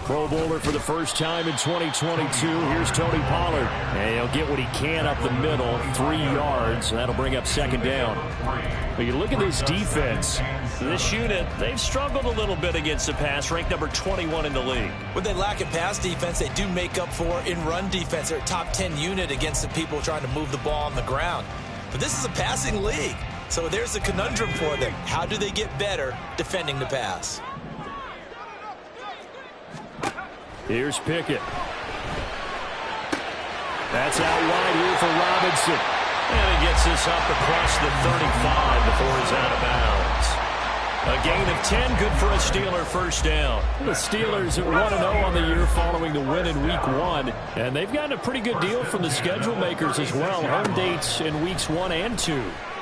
Pro Bowler for the first time in 2022. Here's Tony Pollard. And he'll get what he can up the middle, 3 yards. That'll bring up second down. But you look at this defense. This unit, they've struggled a little bit against the pass, ranked number 21 in the league. When they lack in pass defense, they do make up for in run defense. They're a top 10 unit against the people trying to move the ball on the ground. But this is a passing league. So there's a conundrum for them. How do they get better defending the pass? Here's Pickett. That's out wide here for Robinson. And he gets this up across the 35 before he's out of bounds. A gain of 10, good for a Steeler first down. The Steelers at 1-0 on the year following the win in Week 1. And they've gotten a pretty good deal from the schedule makers as well. Home dates in Weeks 1 and 2.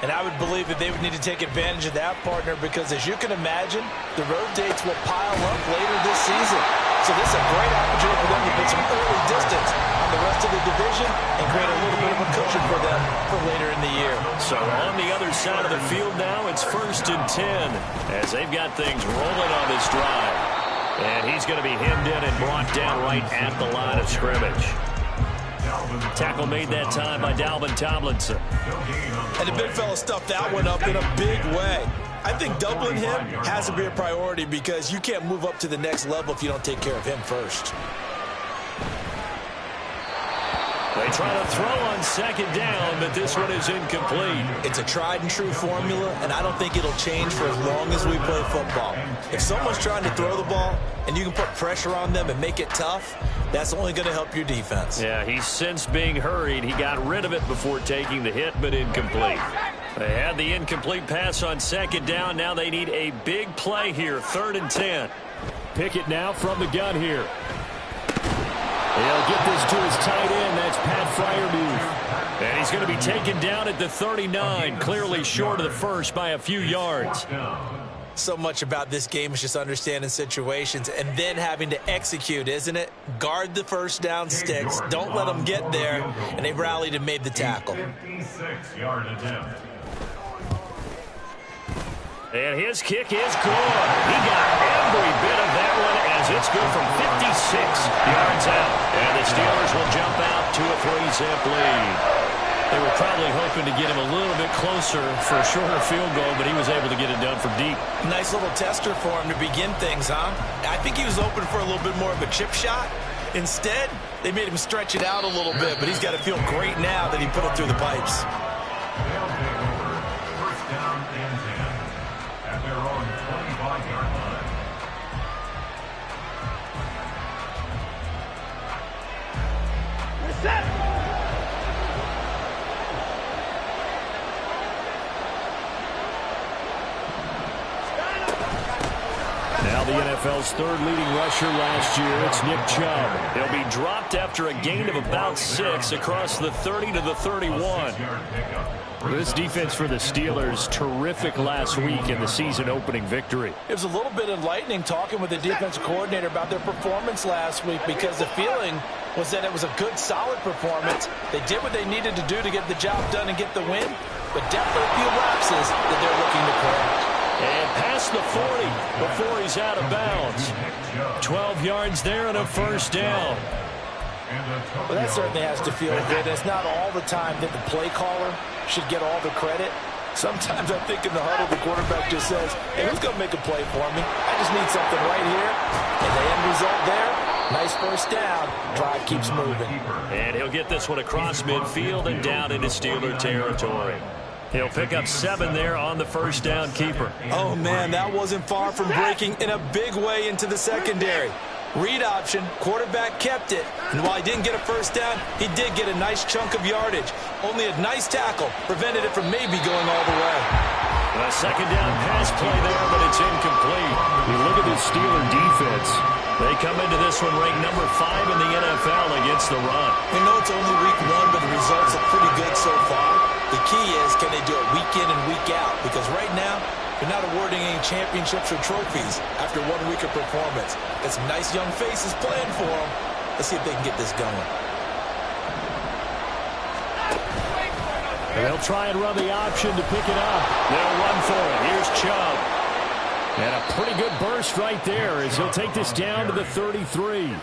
And I would believe that they would need to take advantage of that, partner, because as you can imagine, the road dates will pile up later this season. So this is a great opportunity for them to put some early distance on the rest of the division and create a little bit of a cushion for them for later in the year. So on the other side of the field now, it's 1st and 10 as they've got things rolling on this drive. And he's going to be hemmed in and brought down right at the line of scrimmage. Tackle made that time by Dalvin Tomlinson. And the big fella stuffed that one up in a big way. I think doubling him has to be a priority because you can't move up to the next level if you don't take care of him first. They try to throw on second down, but this one is incomplete. It's a tried and true formula, and I don't think it'll change for as long as we play football. If someone's trying to throw the ball and you can put pressure on them and make it tough, that's only going to help your defense. Yeah, he's since being hurried. He got rid of it before taking the hit, but incomplete. They had the incomplete pass on second down. Now they need a big play here, 3rd and 10. Pickett now from the gun here. He'll get this to his tight end. That's Pat Freiermuth. And he's going to be taken down at the 39, clearly short of the first by a few yards. So much about this game is just understanding situations and then having to execute, isn't it? Guard the first down sticks. Don't let them get there. And they rallied and made the tackle. And his kick is good. He got every bit of that one as it's good from 56 yards out. And the Steelers will jump out to a 3-zip lead. They were probably hoping to get him a little bit closer for a shorter field goal, but he was able to get it done from deep. Nice little tester for him to begin things, huh? I think he was open for a little bit more of a chip shot. Instead, they made him stretch it out a little bit, but he's got to feel great now that he put it through the pipes. Now the NFL's 3rd leading rusher last year, it's Nick Chubb. He'll be dropped after a gain of about 6 across the 30 to the 31. This defense for the Steelers, terrific last week in the season-opening victory. It was a little bit enlightening talking with the defensive coordinator about their performance last week because the feeling was that it was a good, solid performance. They did what they needed to do to get the job done and get the win, but definitely a few lapses that they're looking to correct. And past the 40 before he's out of bounds. 12 yards there and a first down. Well, that certainly has to feel good. It's not all the time that the play caller should get all the credit. Sometimes I think in the huddle, the quarterback just says, hey, who's going to make a play for me? I just need something right here. And the end result there, nice first down. Drive keeps moving. And he'll get this one across midfield and down into Steeler territory. He'll pick up 7 there on the first down keeper. Oh, man, that wasn't far from breaking in a big way into the secondary. Read option, quarterback kept it, and while he didn't get a first down, he did get a nice chunk of yardage. Only a nice tackle prevented it from maybe going all the way. A second down pass play there, but it's incomplete. You look at this Steeler defense. They come into this one ranked number 5 in the NFL against the run. We know it's only week 1, but the results are pretty good so far. The key is, can they do it week in and week out? Because right now, they're not awarding any championships or trophies after 1 week of performance. Got some nice young faces playing for them. Let's see if they can get this going. They'll try and run the option to pick it up. They'll run for it. Here's Chubb. And a pretty good burst right there as he'll take this down to the 33.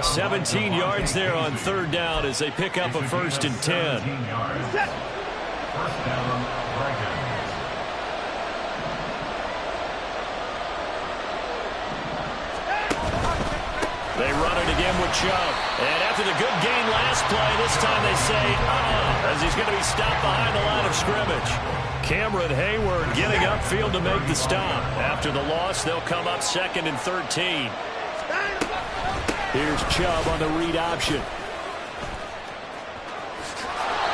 17 yards there on third down as they pick up a 1st and 10. They run it again with Chubb. And after the good gain last play, this time they say, as he's going to be stopped behind the line of scrimmage. Cameron Hayward getting upfield to make the stop. After the loss, they'll come up 2nd and 13. Here's Chubb on the read option.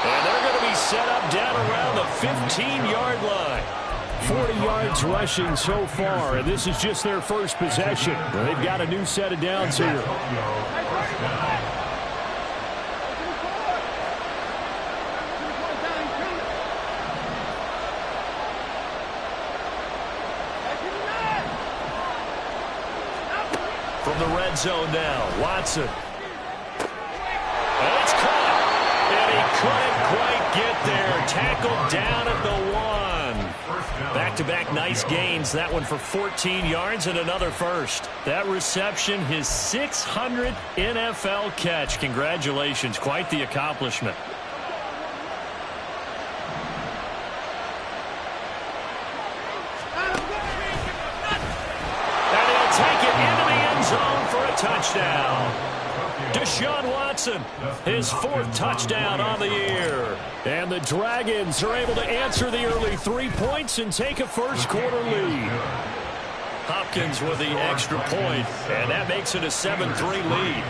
And they're going to be set up down around the 15-yard line. 40 yards rushing so far, and this is just their first possession. They've got a new set of downs here. From the red zone now, Watson. And it's caught. And he couldn't quite get there. Tackled down at the 1. Back-to-back nice gains. That one for 14 yards and another first. That reception, his 600th NFL catch. Congratulations. Quite the accomplishment. And he'll take it into the end zone for a touchdown. Deshaun Watson, his 4th touchdown on the year. And the Dragons are able to answer the early 3 points and take a first-quarter lead. Hopkins with the extra point, and that makes it a 7-3 lead.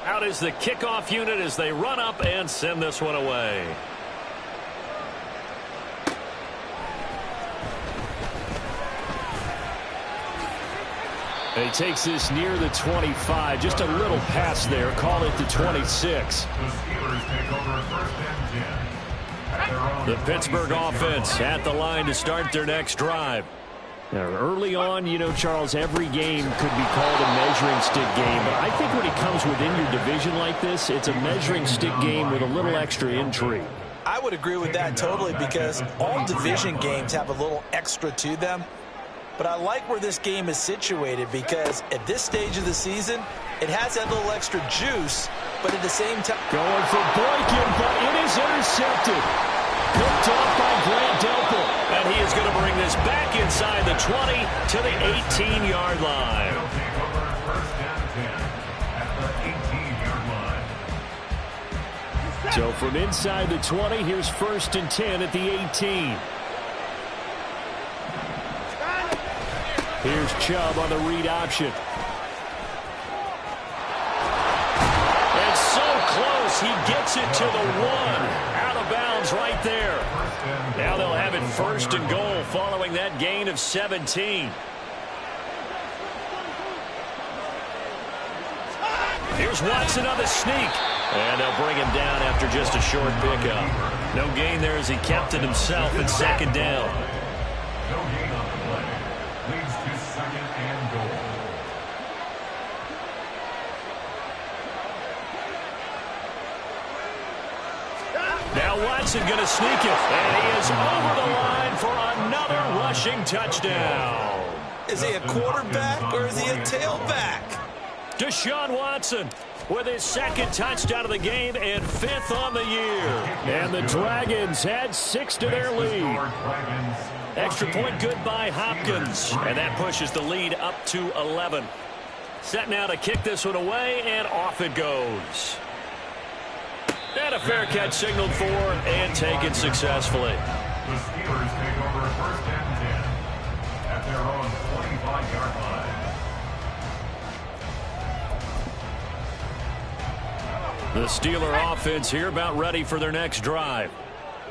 Out is the kickoff unit as they run up and send this one away. And he takes this near the 25. Just a little pass there. Call it the 26. The Pittsburgh offense at the line to start their next drive. Now, early on, you know, Charles, every game could be called a measuring stick game. But I think when it comes within your division like this, it's a measuring stick game with a little extra intrigue. I would agree with that totally because all division games have a little extra to them. But I like where this game is situated because at this stage of the season, it has that little extra juice, but at the same time... Going for Boykin, but it is intercepted. Picked off by Grant Delpit. And he is going to bring this back inside the 20 to the 18-yard line. So from inside the 20, here's 1st and 10 at the 18. Here's Chubb on the read option. And so close, he gets it to the 1. Out of bounds right there. Now they'll have it 1st and goal following that gain of 17. Here's Watson on the sneak. And they'll bring him down after just a short pickup. No gain there as he kept it himself at 2nd down. No gain on the play. Leads to 2nd and goal. Now Watson going to sneak it. And he is over the line for another rushing touchdown. Is he a quarterback or is he a tailback? Deshaun Watson with his 2nd touchdown of the game and 5th on the year. And the Dragons add 6 to their lead. Extra point good by Hopkins. And that pushes the lead up to 11. Set now to kick this one away, and off it goes. And a fair catch signaled for and taken successfully. The Steelers take over 1st and 10 at their own 25-yard line. The Steeler offense here about ready for their next drive.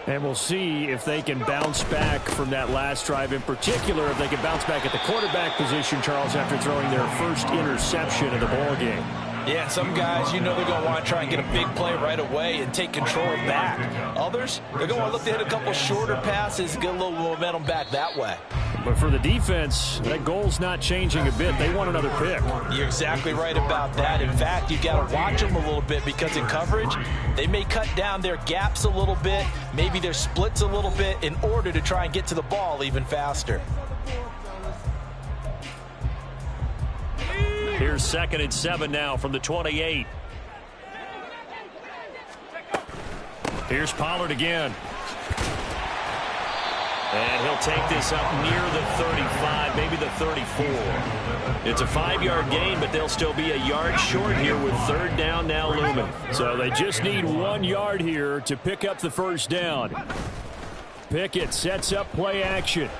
And we'll see if they can bounce back from that last drive. In particular, if they can bounce back at the quarterback position, Charles, after throwing their first interception of the ballgame. Yeah, some guys, you know they're going to want to try and get a big play right away and take control back. Others, they're going to want to look to hit a couple shorter passes, get a little momentum back that way. But for the defense, that goal's not changing a bit. They want another pick. You're exactly right about that. In fact, you've got to watch them a little bit because in coverage, they may cut down their gaps a little bit, maybe their splits a little bit in order to try and get to the ball even faster. Here's 2nd and 7 now from the 28. Here's Pollard again. And he'll take this up near the 35, maybe the 34. It's a 5-yard gain, but they'll still be a yard short here with 3rd down now looming. So they just need 1 yard here to pick up the first down. Pickett sets up play action.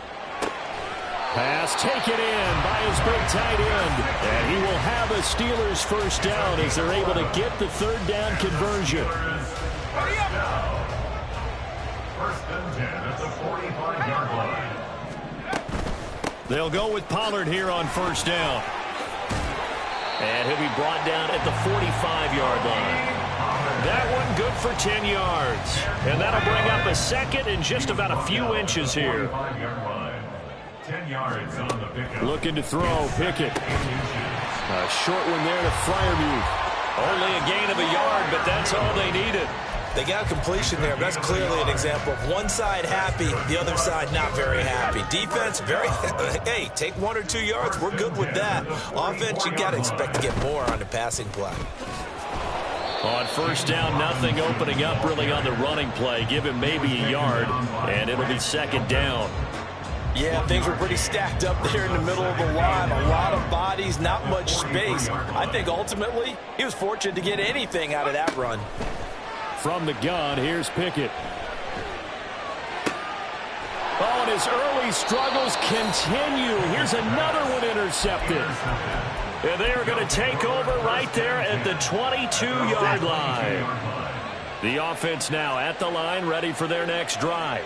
Pass taken in by his big tight end. And he will have a Steelers first down as they're able to get the 3rd down conversion. First and 10 at the 45-yard line. They'll go with Pollard here on first down. And he'll be brought down at the 45-yard line. That one good for 10 yards. And that'll bring up a 2nd and just about a few inches here. 45-yard line. 10 yards on the pickup. Looking to throw, Pickett. A short one there to Freiermuth. Only a gain of a yard, but that's all they needed. They got completion there. That's clearly an example of one side happy, the other side not very happy. Defense, hey, take 1 or 2 yards. We're good with that. Offense, you got to expect to get more on the passing play. On first down, nothing opening up really on the running play. Give him maybe a yard, and it'll be 2nd down. Yeah, things were pretty stacked up there in the middle of the line. A lot of bodies, not much space. I think ultimately he was fortunate to get anything out of that run. From the gun, here's Pickett. Oh, and his early struggles continue. Here's another one intercepted. And they are going to take over right there at the 22-yard line. The offense now at the line, ready for their next drive.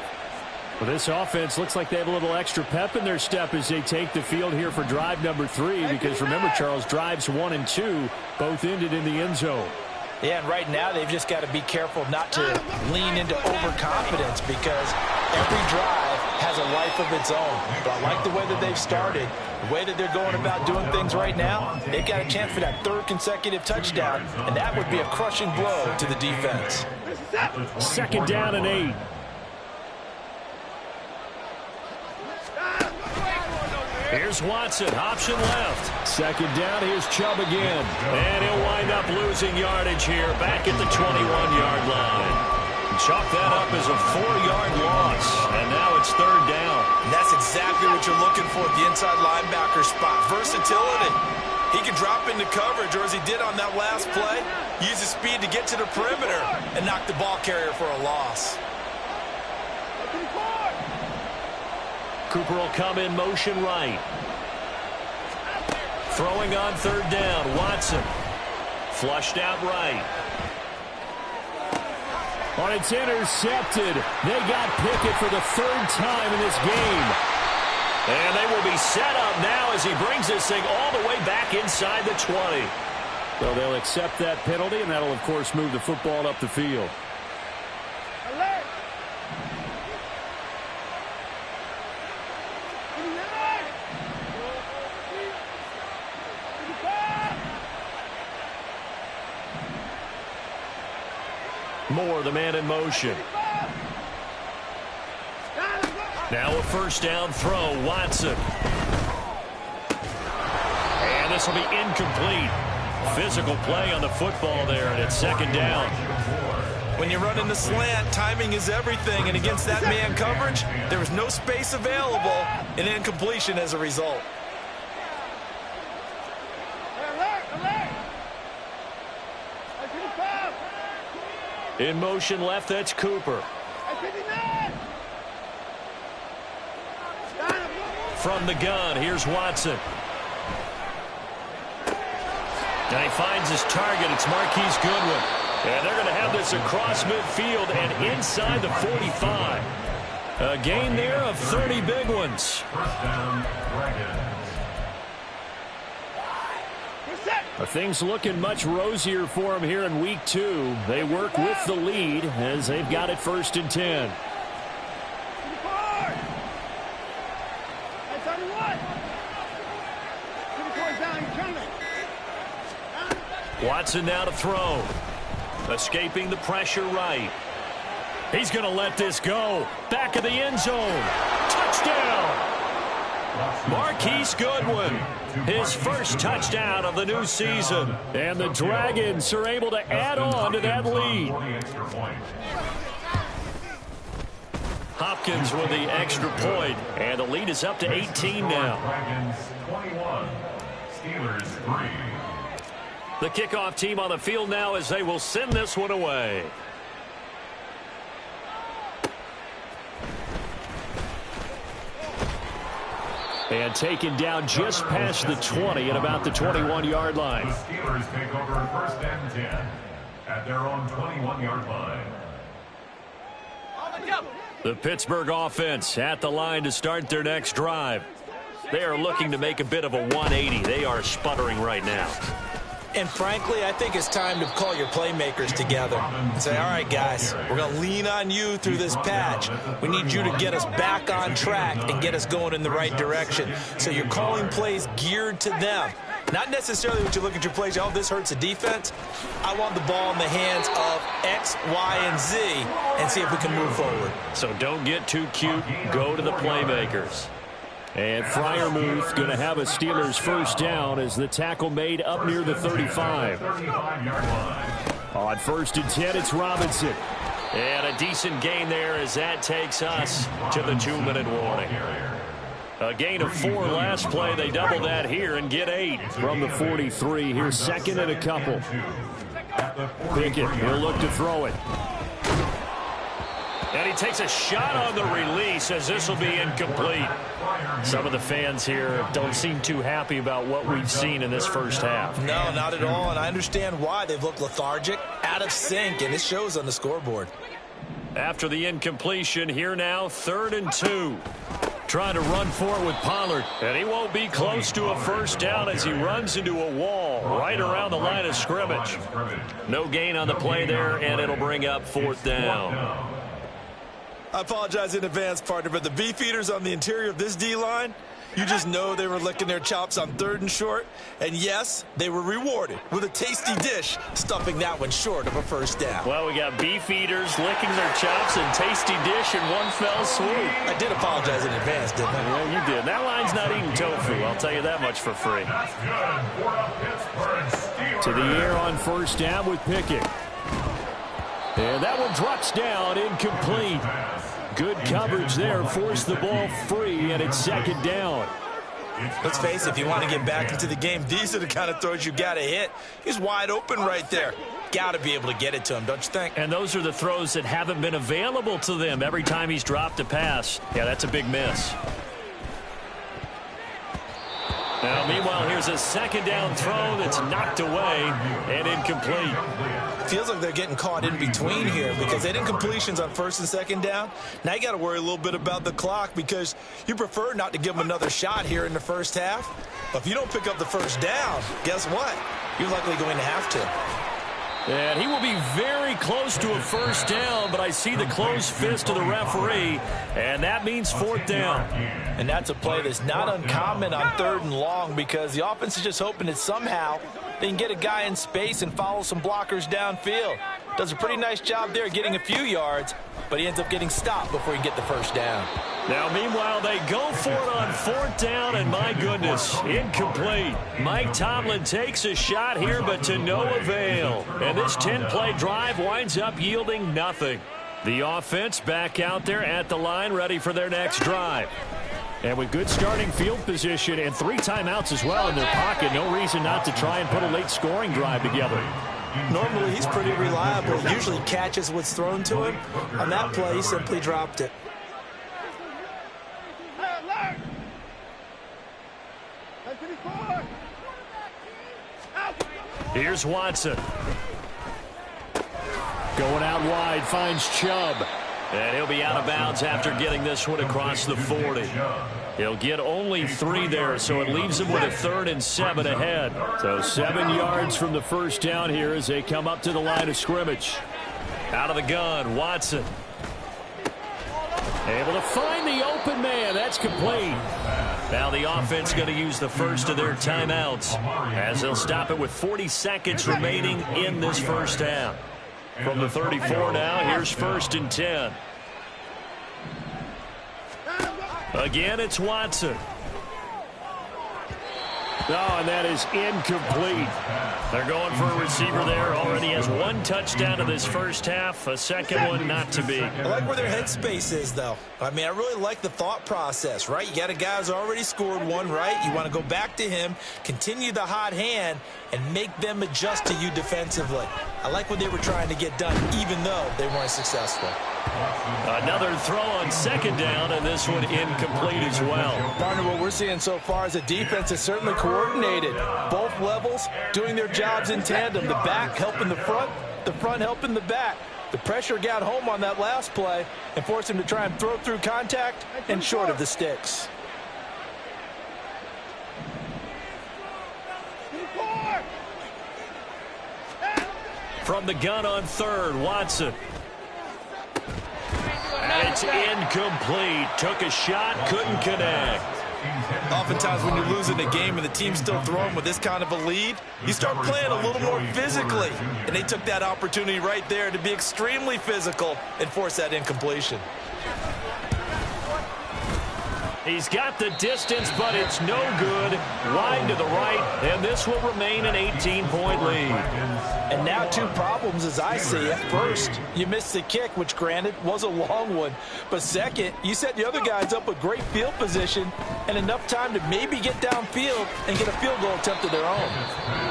Well, this offense looks like they have a little extra pep in their step as they take the field here for drive number 3. Because remember, Charles, drives 1 and 2 both ended in the end zone. Yeah, and right now they've just got to be careful not to lean into overconfidence because every drive has a life of its own. But I like the way that they've started, the way that they're going about doing things right now. They've got a chance for that 3rd consecutive touchdown, and that would be a crushing blow to the defense. 2nd down and 8. Here's Watson, option left. 2nd down, here's Chubb again. And he'll wind up losing yardage here back at the 21-yard line. Chalk that up as a 4-yard loss. And now it's 3rd down. And that's exactly what you're looking for at the inside linebacker spot. Versatility. He can drop into coverage, or as he did on that last play, use his speed to get to the perimeter and knock the ball carrier for a loss. Cooper will come in motion right. Throwing on 3rd down, Watson. Flushed out right. Oh, it's intercepted. They got Pickett for the 3rd time in this game. And they will be set up now as he brings this thing all the way back inside the 20. So they'll accept that penalty, and that'll, of course, move the football up the field. Moore, the man in motion. Now a 1st down throw, Watson. And this will be incomplete. Physical play on the football there, and it's 2nd down. When you're running the slant, timing is everything, and against that man coverage, there was no space available, and incompletion as a result. In motion left, that's Cooper. From the gun, here's Watson. And he finds his target. It's Marquise Goodwin. And they're going to have this across midfield and inside the 45. A gain there of 30 big ones. First down, Dragons. Things looking much rosier for them here in week 2. They work with the lead as they've got it 1st and 10. Watson now to throw. Escaping the pressure right. He's going to let this go. Back of the end zone. Touchdown! Marquise Goodwin, his first touchdown of the new season. And the Dragons are able to add on to that lead. Hopkins with the extra point, and the lead is up to 18 now. Dragons 21, Steelers 3. The kickoff team on the field now as they will send this one away. And taken down just past the 20 at about the 21-yard line. The Steelers take over 1st and 10 at their own 21-yard line. The Pittsburgh offense at the line to start their next drive. They are looking to make a bit of a 180. They are sputtering right now. And frankly, I think it's time to call your playmakers together and say, all right, guys, we're going to lean on you through this patch. We need you to get us back on track and get us going in the right direction. So you're calling plays geared to them. Not necessarily what you look at your plays, oh, this hurts the defense. I want the ball in the hands of X, Y, and Z and see if we can move forward. So don't get too cute. Go to the playmakers. And Freiermuth going to have a Steelers 1st down as the tackle made up near the 35. On 1st and 10, it's Robinson. And a decent gain there as that takes us to the 2-minute warning. A gain of 4 last play. They double that here and get 8. From the 43, here's 2nd and a couple. Pickett will look to throw it. And he takes a shot on the release as this will be incomplete. Some of the fans here don't seem too happy about what we've seen in this first half. No, not at all, and I understand why. They've looked lethargic, out of sync, and it shows on the scoreboard. After the incompletion, here now, 3rd and 2. Trying to run for it with Pollard, and he won't be close to a 1st down as he runs into a wall right around the line of scrimmage. No gain on the play there, and it'll bring up 4th down. I apologize in advance, partner, but the beefeaters on the interior of this D-line, you just know they were licking their chops on 3rd and short. And yes, they were rewarded with a tasty dish, stuffing that one short of a 1st down. Well, we got beefeaters licking their chops and tasty dish in one fell swoop. I did apologize in advance, didn't I? Well, you did. That line's not eating tofu. I'll tell you that much for free. To the air on 1st down with Pickett. And that one drops down, incomplete. Good coverage there, forced the ball free, and it's 2nd down. Let's face it, if you want to get back into the game, these are the kind of throws you got to hit. He's wide open right there. Got to be able to get it to him, don't you think? And those are the throws that haven't been available to them every time he's dropped a pass. Yeah, that's a big miss. Now, meanwhile, here's a 2nd down throw that's knocked away and incomplete. Feels like they're getting caught in between here because they had incompletions on 1st and 2nd down. Now you got to worry a little bit about the clock because you prefer not to give them another shot here in the 1st half. But if you don't pick up the 1st down, guess what? You're likely going to have to. And he will be very close to a 1st down, but I see the closed fist of the referee, and that means 4th down. And that's a play that's not uncommon on 3rd and long because the offense is just hoping that somehow they can get a guy in space and follow some blockers downfield. Does a pretty nice job there getting a few yards, but he ends up getting stopped before he can get the 1st down. Now, meanwhile, they go for it on 4th down, and my goodness, incomplete. Mike Tomlin takes a shot here, but to no avail. And this 10-play drive winds up yielding nothing. The offense back out there at the line, ready for their next drive. And with good starting field position and 3 timeouts as well in their pocket, no reason not to try and put a late scoring drive together. Normally, he's pretty reliable. He usually catches what's thrown to him. On that play, he simply dropped it. Here's Watson. Going out wide, finds Chubb. And he'll be out of bounds after getting this one across the 40. He'll get only 3 there, so it leaves him with a 3rd and 7 ahead. So 7 yards from the first down here as they come up to the line of scrimmage. Out of the gun, Watson. Able to find the open man. That's complete. Now the offense going to use the first of their timeouts as they'll stop it with 40 seconds remaining in this first half. From the 34 now, here's 1st and 10. Again, it's Watson. Oh, and that is incomplete. They're going for a receiver there. Already has 1 touchdown in this first half. A second one not to be. I like where their headspace is, though. I mean, I really like the thought process, right? You got a guy who's already scored 1, right? You want to go back to him, continue the hot hand, and make them adjust to you defensively. I like what they were trying to get done, even though they weren't successful. Another throw on 2nd down, and this one incomplete as well. Partner, what we're seeing so far is the defense is certainly coordinated. Both levels doing their jobs in tandem. The back helping the front helping the back. The pressure got home on that last play and forced him to try and throw through contact and short of the sticks. From the gun on 3rd, Watson. And it's incomplete. Took a shot, couldn't connect. Oftentimes when you're losing a game and the team's still throwing with this kind of a lead, you start playing a little more physically. And they took that opportunity right there to be extremely physical and force that incompletion. He's got the distance, but it's no good. Wide to the right, and this will remain an 18-point lead. And now 2 problems as I see it. First, you missed the kick, which granted was a long one. But second, you set the other guys up with great field position and enough time to maybe get downfield and get a field goal attempt of their own.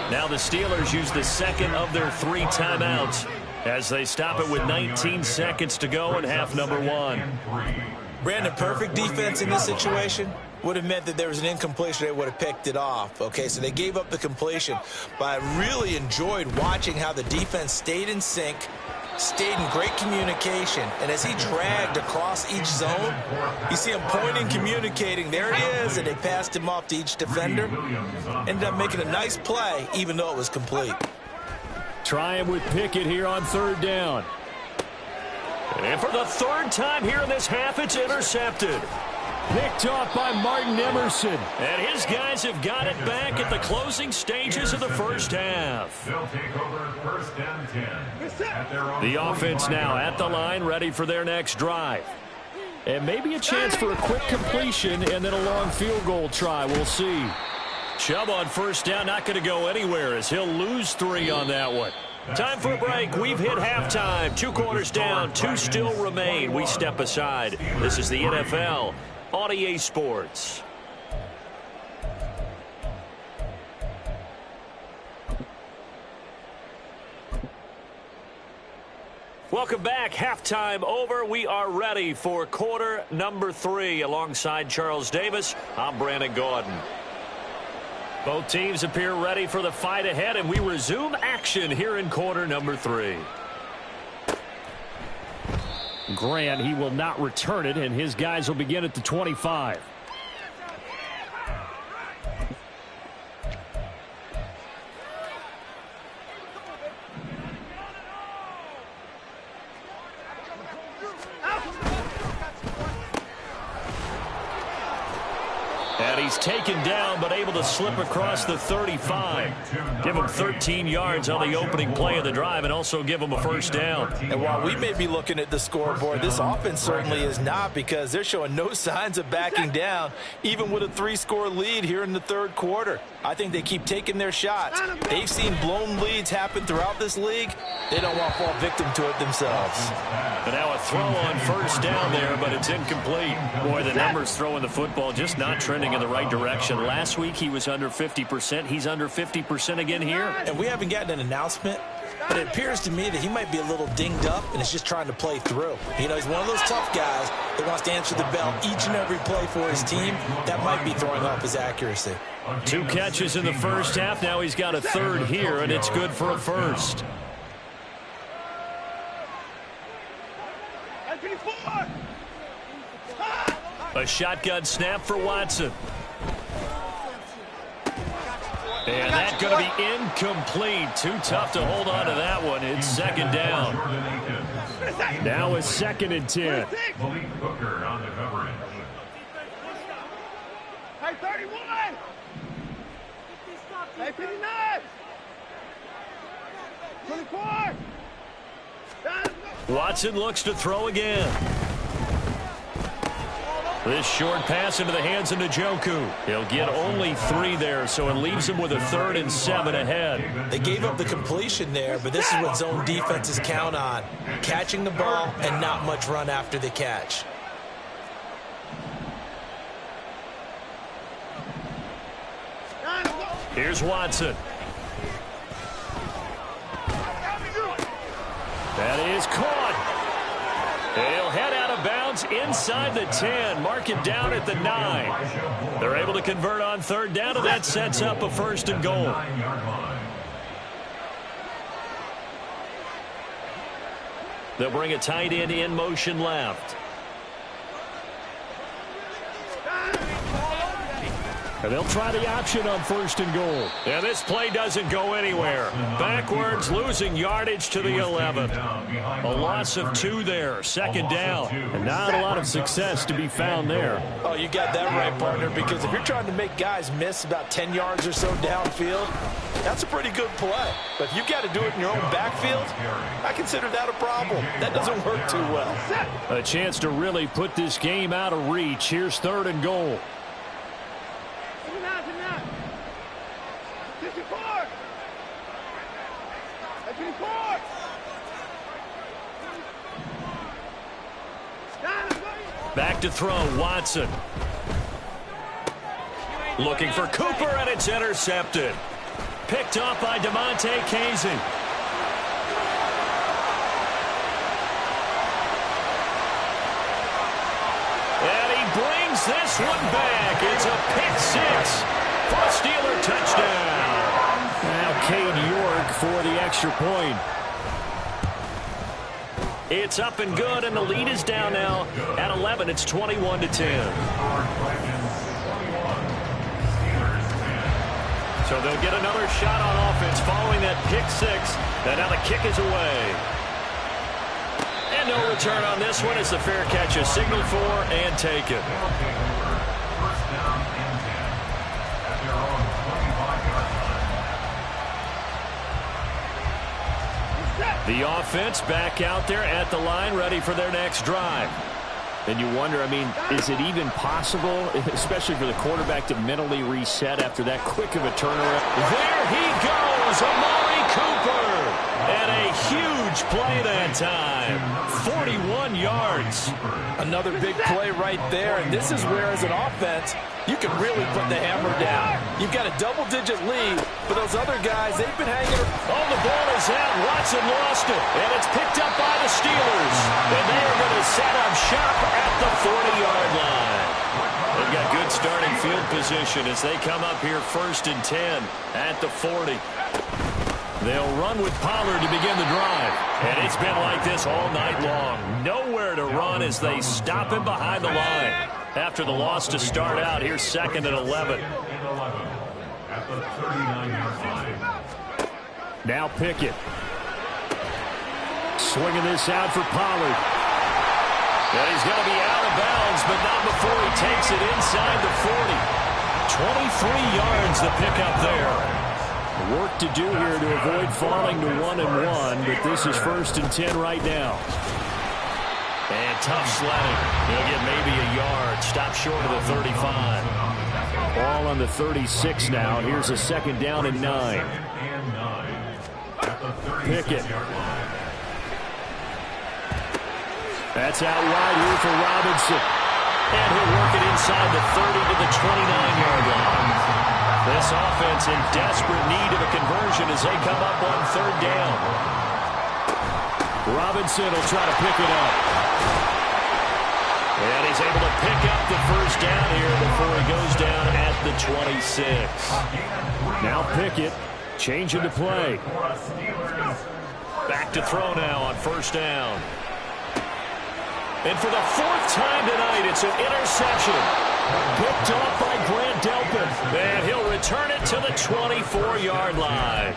Now the Steelers use the 2nd of their 3 timeouts as they stop it with 19 seconds to go in half number 1. Brandon, perfect defense in this situation would have meant that there was an incompletion. They would have picked it off. Okay, so they gave up the completion. But I really enjoyed watching how the defense stayed in sync, stayed in great communication. And as he dragged across each zone, you see him pointing, communicating. There it is, and they passed him off to each defender. Ended up making a nice play, even though it was complete. Trying with Pickett here on 3rd down. And for the 3rd time here in this half, it's intercepted. Picked off by Martin Emerson. And his guys have got it back at the closing stages of the first half. They'll take over 1st and 10. At their own The offense now at the line, ready for their next drive. And maybe a chance for a quick completion and then a long field goal try. We'll see. Chubb on 1st down, not going to go anywhere as he'll lose 3 on that one. Time for a break. We've hit halftime. 2 quarters down, 2 still remain. We step aside. This is the NFL on EA Sports. Welcome back. Halftime over. We are ready for quarter number 3. Alongside Charles Davis, I'm Brandon Gordon. Both teams appear ready for the fight ahead, and we resume action here in quarter number 3. Grant, he will not return it, and his guys will begin at the 25. And he's taken down, but able to slip across the 35. Give him 13 yards on the opening play of the drive and also give him a 1st down. And while we may be looking at the scoreboard, this offense certainly is not, because they're showing no signs of backing down, even with a 3-score lead here in the 3rd quarter. I think they keep taking their shots. They've seen blown leads happen throughout this league. They don't want to fall victim to it themselves. And now a throw on 1st down there, but it's incomplete. Boy, the numbers throwing the football just not trending in the right direction. Last week he was under 50%. He's under 50% again here. And we haven't gotten an announcement, but it appears to me that he might be a little dinged up and is just trying to play through. You know, he's one of those tough guys that wants to answer the bell each and every play for his team. That might be throwing off his accuracy. 2 catches in the first half. Now he's got a 3rd here, and it's good for a 1st. A shotgun snap for Watson. And that's going to be incomplete. Too tough to hold on to that one. It's second down. Now it's 2nd and 10. Malik Hooker on the coverage. Hey, 31! Hey, 59! 24! Watson looks to throw again. This short pass into the hands of Njoku. He'll get only 3 there, so it leaves him with a 3rd and 7 ahead. They gave up the completion there, but this is what zone defenses count on. Catching the ball and not much run after the catch. Here's Watson. That is caught. He'll head out of bounds inside the 10. Mark it down at the 9. They're able to convert on 3rd down, and that sets up a 1st and goal. They'll bring a tight end in motion left. And they'll try the option on 1st and goal. And this play doesn't go anywhere. Backwards, losing yardage to the 11. A loss of 2 there. 2nd down. And not a lot of success to be found there. Oh, you got that right, partner, because if you're trying to make guys miss about 10 yards or so downfield, that's a pretty good play. But if you've got to do it in your own backfield, I consider that a problem. That doesn't work too well. A chance to really put this game out of reach. Here's 3rd and goal. 54! 54! Back to throw, Watson. Looking for Cooper, and it's intercepted. Picked off by DeMonte Casey. And he brings this one back. It's a pick 6 for a Steeler touchdown. Now Cade York for the extra point. It's up and good, and the lead is down now at 11. It's 21-10. So they'll get another shot on offense following that pick 6. And now the kick is away. And no return on this one as the fair catch is signaled for and taken. First down and 10 at their own 25-yard line. The offense back out there at the line, ready for their next drive. And you wonder, I mean, is it even possible, especially for the quarterback, to mentally reset after that quick of a turnaround? There he goes, Amari Cooper. And a huge play that time. 41 yards. Another big play right there, and this is where, as an offense, you can really put the hammer down. You've got a double-digit lead, but those other guys, they've been hanging. Oh, the ball is out. Watson lost it, and it's picked up by the Steelers. And they are going to set up shop at the 40-yard line. They've got good starting field position as they come up here 1st and 10 at the 40. They'll run with Pollard to begin the drive. And it's been like this all night long. Nowhere to run as they stop him behind the line. After the loss to start out, here's 2nd and 11. At the 39-yard line. Now Pickett. Swinging this out for Pollard. And he's going to be out of bounds, but not before he takes it inside the 40. 23 yards the pickup there. Work to do here to avoid falling to 1-1, but this is 1st and 10 right now. And tough sledding. He'll get maybe a yard. Stop short of the 35. Ball on the 36 now. Here's a 2nd down and 9. Pickett. That's out wide here for Robinson. And he'll work it inside the 30 to the 29-yard line. This offense in desperate need of a conversion as they come up on 3rd down. Robinson will try to pick it up. And he's able to pick up the 1st down here before he goes down at the 26. Now Pickett changing to play. Back to throw now on 1st down. And for the 4th time tonight, it's It's an interception. Picked off by Grant Delpit. And he'll return it to the 24-yard line.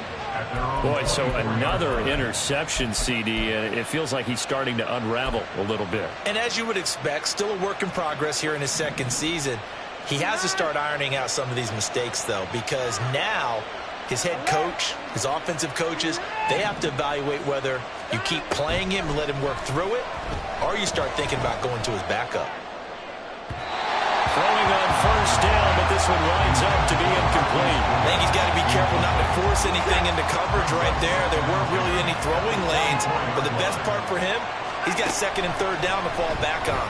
Boy, so another interception, CD, and it feels like he's starting to unravel a little bit. And as you would expect, still a work in progress here in his second season. He has to start ironing out some of these mistakes, though, because now his head coach, his offensive coaches, they have to evaluate whether you keep playing him and let him work through it, or you start thinking about going to his backup. Throwing on first down, but this one winds up to be incomplete. I think he's got to be careful not to force anything into coverage right there. There weren't really any throwing lanes, but the best part for him, he's got second and third down to fall back on.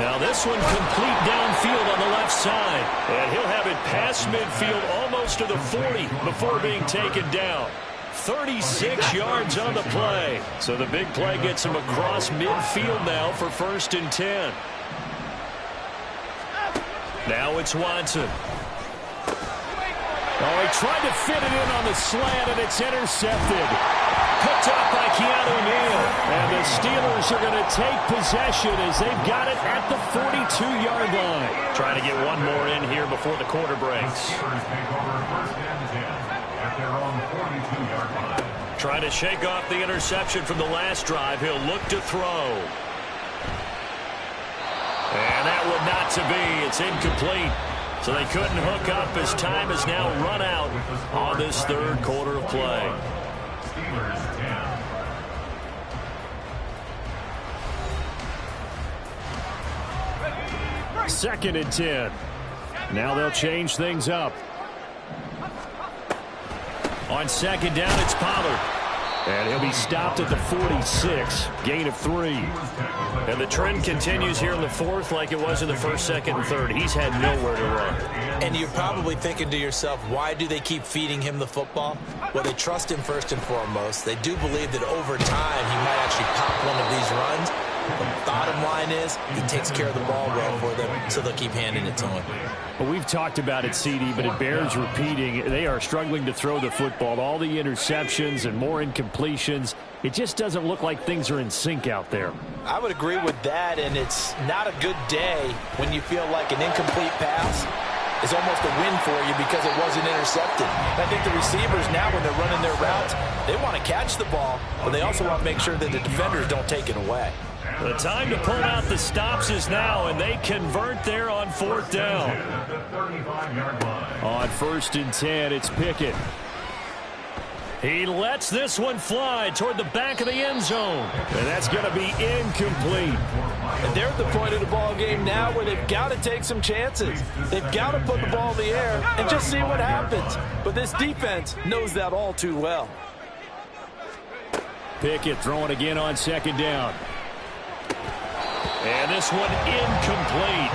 Now this one complete downfield on the left side. And he'll have it past midfield almost to the 40 before being taken down. 36 yards on the play. So the big play gets him across midfield now for 1st and 10. Now it's Watson. Oh, he tried to fit it in on the slant, and it's intercepted. Picked up by Keanu Neal. And the Steelers are going to take possession as they've got it at the 42-yard line. Trying to get one more in here before the quarter breaks. Trying to shake off the interception from the last drive. He'll look to throw. And that would not to be. It's incomplete. So they couldn't hook up as time has now run out on this third quarter of play. 2nd and 10. Now they'll change things up. On 2nd down, it's Pollard. And he'll be stopped at the 46. Gain of 3. And the trend continues here in the 4th like it was in the 1st, 2nd, and 3rd. He's had nowhere to run. And you're probably thinking to yourself, why do they keep feeding him the football? Well, they trust him first and foremost. They do believe that over time he might actually pop one of these runs. The bottom line is he takes care of the ball well for them, so they'll keep handing it to him. Well, we've talked about it, CD, but it bears repeating. They are struggling to throw the football. All the interceptions and more incompletions. It just doesn't look like things are in sync out there. I would agree with that, and it's not a good day when you feel like an incomplete pass is almost a win for you because it wasn't intercepted. I think the receivers now, when they're running their routes, they want to catch the ball, but they also want to make sure that the defenders don't take it away. The time to pull out the stops is now, and they convert there on 4th down. On 1st and 10, it's Pickett. He lets this one fly toward the back of the end zone. And that's going to be incomplete. And they're at the point of the ball game now where they've got to take some chances. They've got to put the ball in the air and just see what happens. But this defense knows that all too well. Pickett throwing again on 2nd down. And this one incomplete.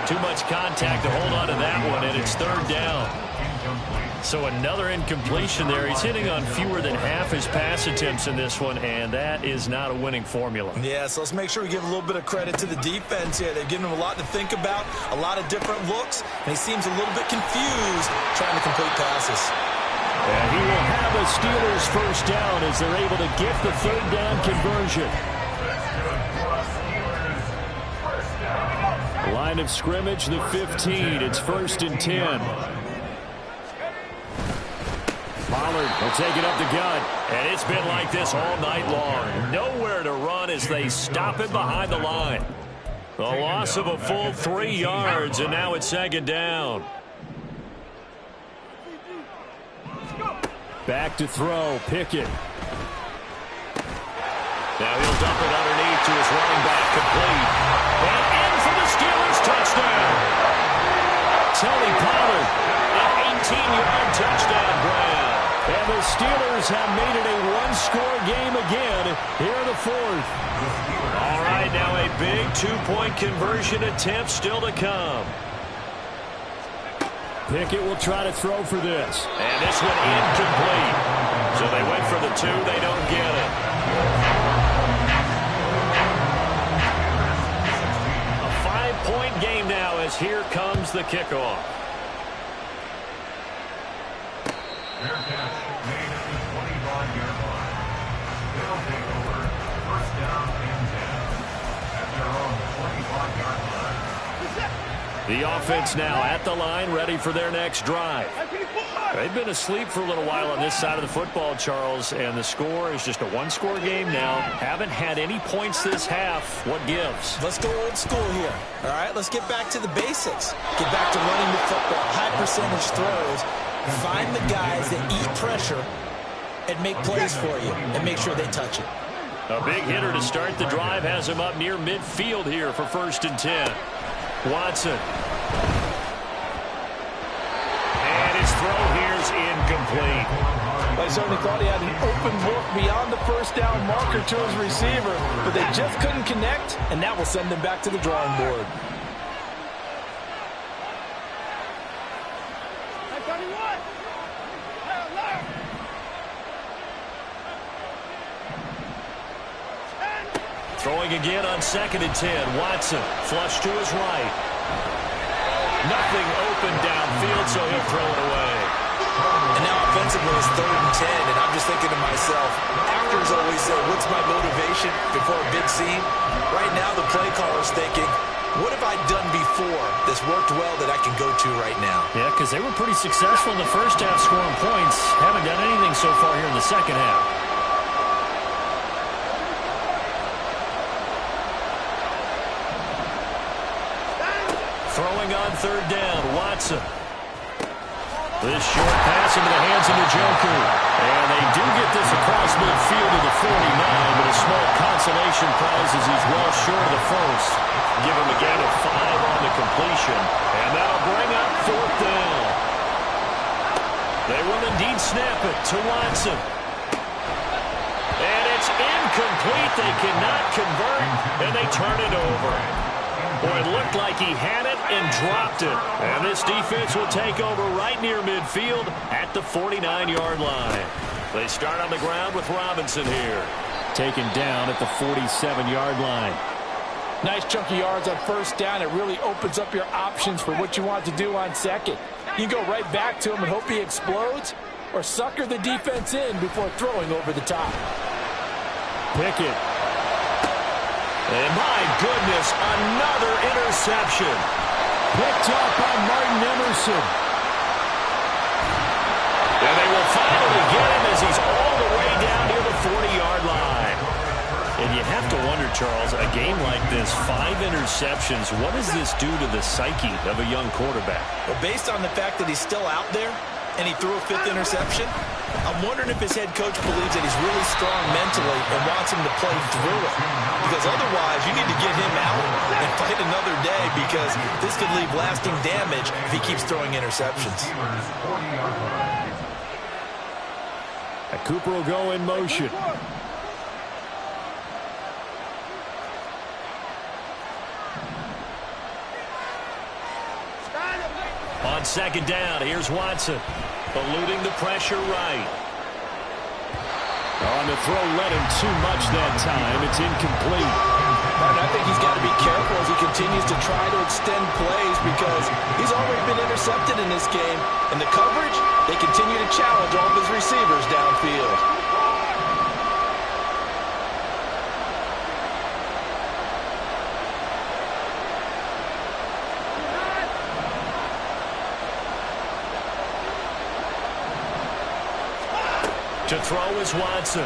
Too much contact to hold on to that one, and it's 3rd down. So another incompletion there. He's hitting on fewer than half his pass attempts in this one, and that is not a winning formula. Yeah, so let's make sure we give a little bit of credit to the defense here. They've given him a lot to think about, a lot of different looks, and he seems a little bit confused trying to complete passes. And he will have a Steelers 1st down as they're able to get the 3rd down conversion. Line of scrimmage, the 15. It's 1st and 10. Pollard will take it up the gut. And it's been like this all night long. Nowhere to run as they stop him behind the line. The loss of a full 3 yards, and now it's 2nd down. Back to throw, Pickett. Now he'll dump it underneath to his running back, complete. And in for the Steelers touchdown. Tony Pollard, An 18-yard touchdown grab. and the Steelers have made it a one-score game again here in the 4th. All right, now a big two-point conversion attempt still to come. Pickett will try to throw for this. And this one incomplete. So they went for the 2, they don't get it. A 5-point game now as here comes the kickoff. Fair catch made at the 25-yard line. They'll take over 1st down and 10. The offense now at the line, ready for their next drive. They've been asleep for a little while on this side of the football, Charles, and the score is just a one-score game now. Haven't had any points this half. What gives? Let's go old school here. All right, let's get back to the basics. Get back to running the football, high percentage throws. Find the guys that eat pressure and make plays for you and make sure they touch it. A big hitter to start the drive has him up near midfield here for 1st and 10. Watson. And his throw here's incomplete. I certainly thought he had an open look beyond the first down marker to his receiver, but they just couldn't connect, and that will send them back to the drawing board. Throwing again on 2nd and 10. Watson, flush to his right. Nothing open downfield, so he'll throw it away. And now offensively it's 3rd and 10, and I'm just thinking to myself, actors always say, what's my motivation before a big scene? Right now the play caller's thinking, what have I done before that's worked well that I can go to right now? Yeah, because they were pretty successful in the first half scoring points. Haven't done anything so far here in the second half. Throwing on 3rd down, Watson. This short pass into the hands of Njoku. And they do get this across midfield to the 49, but a small consolation prize as he's well short of the first. Give him a gain of 5 on the completion. And that'll bring up 4th down. They will indeed snap it to Watson. And it's incomplete. They cannot convert, and they turn it over. Boy, it looked like he had it and dropped it. And this defense will take over right near midfield at the 49-yard line. They start on the ground with Robinson here. Taken down at the 47-yard line. Nice chunky yards on 1st down. It really opens up your options for what you want to do on 2nd. You go right back to him and hope he explodes, or sucker the defense in before throwing over the top. Pickett. And my goodness, another interception. Picked up by Martin Emerson. And they will finally get him as he's all the way down near the 40-yard line. And you have to wonder, Charles, a game like this, 5 interceptions, what does this do to the psyche of a young quarterback? Well, based on the fact that he's still out there and he threw a 5th interception, I'm wondering if his head coach believes that he's really strong mentally and wants him to play through it. Because otherwise, you need to get him out and fight another day, because this could leave lasting damage if he keeps throwing interceptions. Cooper will go in motion. On 2nd down, here's Watson. Eluding the pressure right. On the throw, let him too much that time. It's incomplete. And I think he's got to be careful as he continues to try to extend plays, because he's already been intercepted in this game. And the coverage, they continue to challenge all of his receivers downfield. To throw is Watson.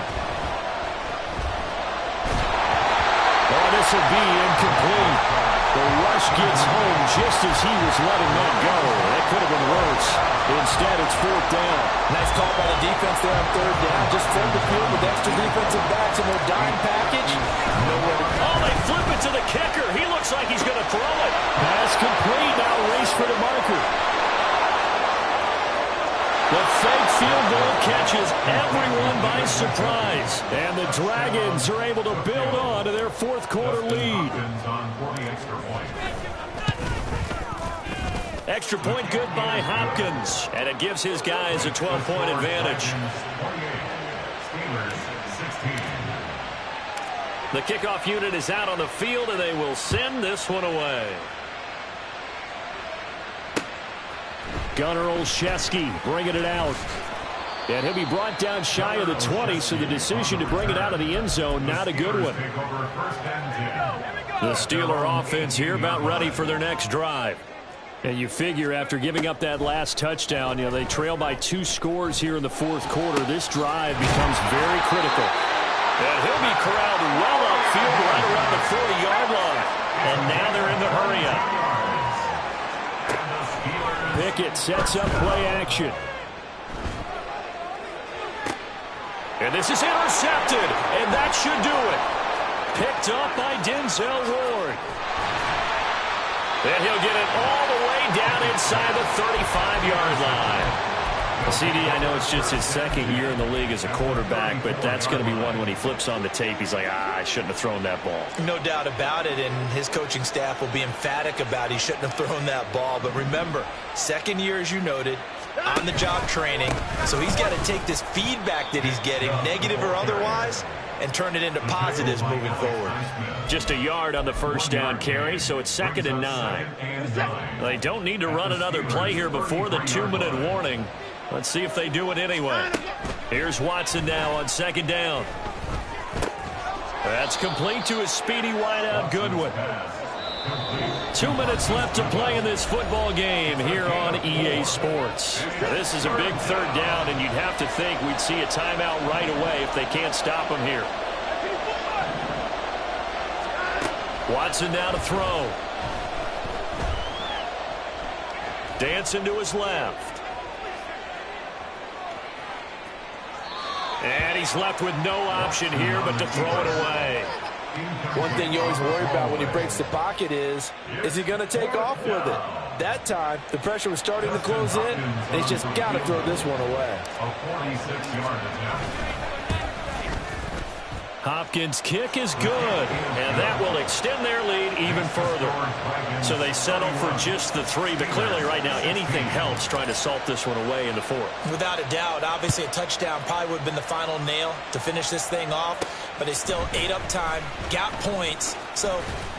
Oh, this will be incomplete. The rush gets home just as he was letting that go. That could have been worse. Instead, it's 4th down. Nice call by the defense there on 3rd down. Just flood the field with extra defensive backs in their dime package. Nowhere to go. Oh, they flip it to the kicker. He looks like he's going to throw it. Pass complete. Now race for the marker. The fake field goal catches everyone by surprise. And the Dragons are able to build on to their 4th quarter lead. Extra point good by Hopkins. And it gives his guys a 12-point advantage. The kickoff unit is out on the field, and they will send this one away. Gunnar Olszewski bringing it out. And he'll be brought down shy of the 20, so the decision to bring it out of the end zone, not a good one. The Steeler offense here about ready for their next drive. And you figure after giving up that last touchdown, they trail by 2 scores here in the fourth quarter. This drive becomes very critical. And he'll be corralled well upfield right around the 40-yard line. And now they're in the hurry-up. Pickett sets up play action. And this is intercepted, and that should do it. Picked up by Denzel Ward. And he'll get it all the way down inside the 35-yard line. CD, I know it's just his second year in the league as a quarterback, but that's going to be one when he flips on the tape. He's like, I shouldn't have thrown that ball. No doubt about it, and his coaching staff will be emphatic about he shouldn't have thrown that ball. But remember, second year, as you noted, on-the-job training, so he's got to take this feedback that he's getting, negative or otherwise, and turn it into positives moving forward. Just a yard on the first down carry, so it's 2nd and 9. They don't need to run another play here before the 2-minute warning. Let's see if they do it anyway. Here's Watson now on 2nd down. That's complete to his speedy wideout Goodwin. 2 minutes left to play in this football game here on EA Sports. Now, this is a big 3rd down, and you'd have to think we'd see a timeout right away if they can't stop him here. Watson now to throw. Dancing to his left. And he's left with no option here but to throw it away. One thing you always worry about when he breaks the pocket is he going to take off with it? That time, the pressure was starting to close in, and he's just got to throw this one away. A 46-yard attempt. Hopkins' kick is good, and that will extend their lead even further. So they settle for just the 3, but clearly right now anything helps trying to salt this one away in the 4th. Without a doubt, obviously a touchdown probably would have been the final nail to finish this thing off, but they still ate up time, got points. So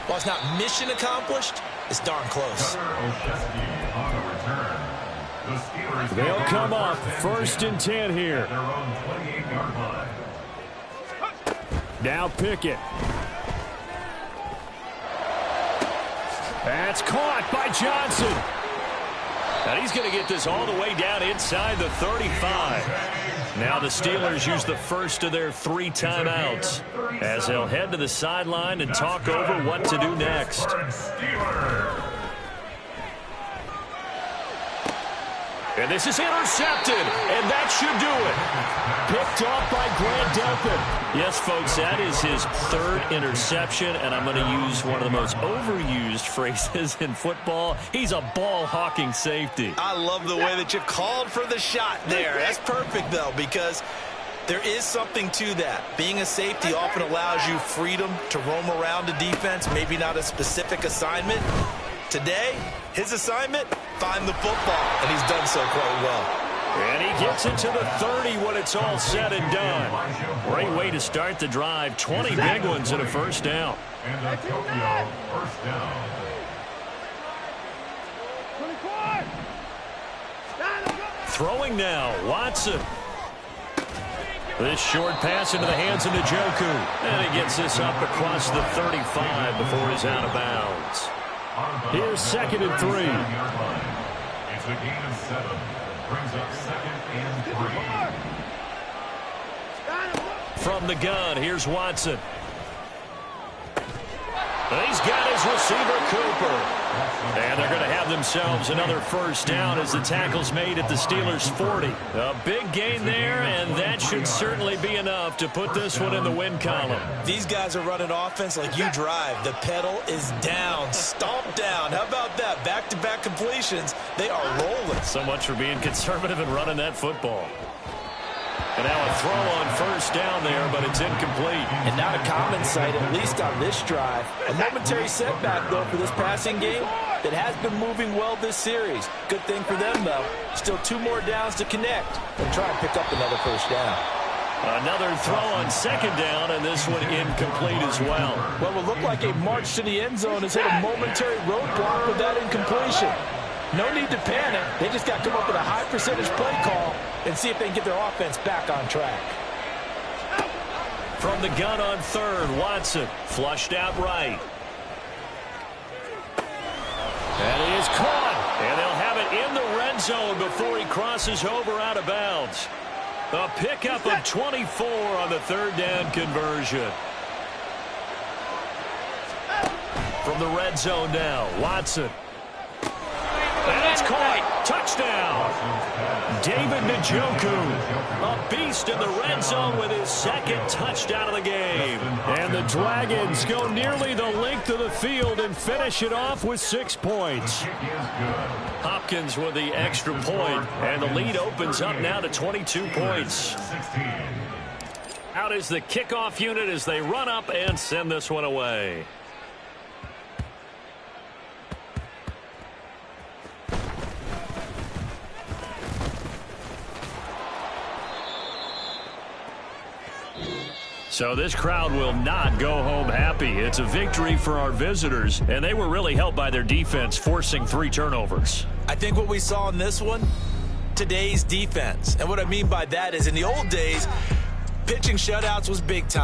while it's not mission accomplished, it's darn close. They'll come up 1st and 10 here. Now Pickett. That's caught by Johnson. And he's going to get this all the way down inside the 35. Now the Steelers use the first of their 3 timeouts as they'll head to the sideline and talk over what to do next. And this is intercepted, and that should do it. Picked off by Grant Delpit. Yes, folks, that is his 3rd interception, and I'm going to use one of the most overused phrases in football. He's a ball-hawking safety. I love the way that you called for the shot there. That's perfect, though, because there is something to that. Being a safety often allows you freedom to roam around the defense, maybe not a specific assignment. Today, his assignment, find the football, and he's done so quite well. And he gets it to the 30 when it's all said and done. Great way to start the drive. 20 big ones and a first down. And a Tokyo first down. 24. Throwing now, Watson. This short pass into the hands of Njoku. And he gets this up across the 35 before he's out of bounds. Here's 2nd and 3. It's a gain of 7. Brings up 2nd and 3. From the gun, here's Watson. He's got his receiver, Cooper. And they're going to have themselves another first down as the tackle's made at the Steelers' 40. A big gain there, and that should certainly be enough to put this one in the win column. These guys are running offense like you drive. The pedal is down, stomped down. How about that? Back-to-back completions. They are rolling. So much for being conservative and running that football. And now a throw on first down there, but it's incomplete. And not a common sight, at least on this drive. A momentary setback, though, for this passing game that has been moving well this series. Good thing for them, though. Still 2 more downs to connect and try and pick up another first down. Another throw on 2nd down, and this one incomplete as well. Well, it looked like a march to the end zone has hit a momentary roadblock with that incompletion. No need to panic. They just got to come up with a high percentage play call and see if they can get their offense back on track. From the gun on 3rd, Watson flushed out right. That is caught. end zone before he crosses over out of bounds. A pickup of 24 on the third down conversion. From the red zone now, Watson. And it's caught. Touchdown. David Njoku, a beast in the red zone with his second touchdown of the game. And the Dragons go nearly the length of the field and finish it off with 6 points. Hopkins with the extra point, and the lead opens up now to 22 points. Out is the kickoff unit as they run up and send this one away. So this crowd will not go home happy. It's a victory for our visitors, and they were really helped by their defense, forcing 3 turnovers. I think what we saw in this one, today's defense. And what I mean by that is in the old days, pitching shutouts was big time.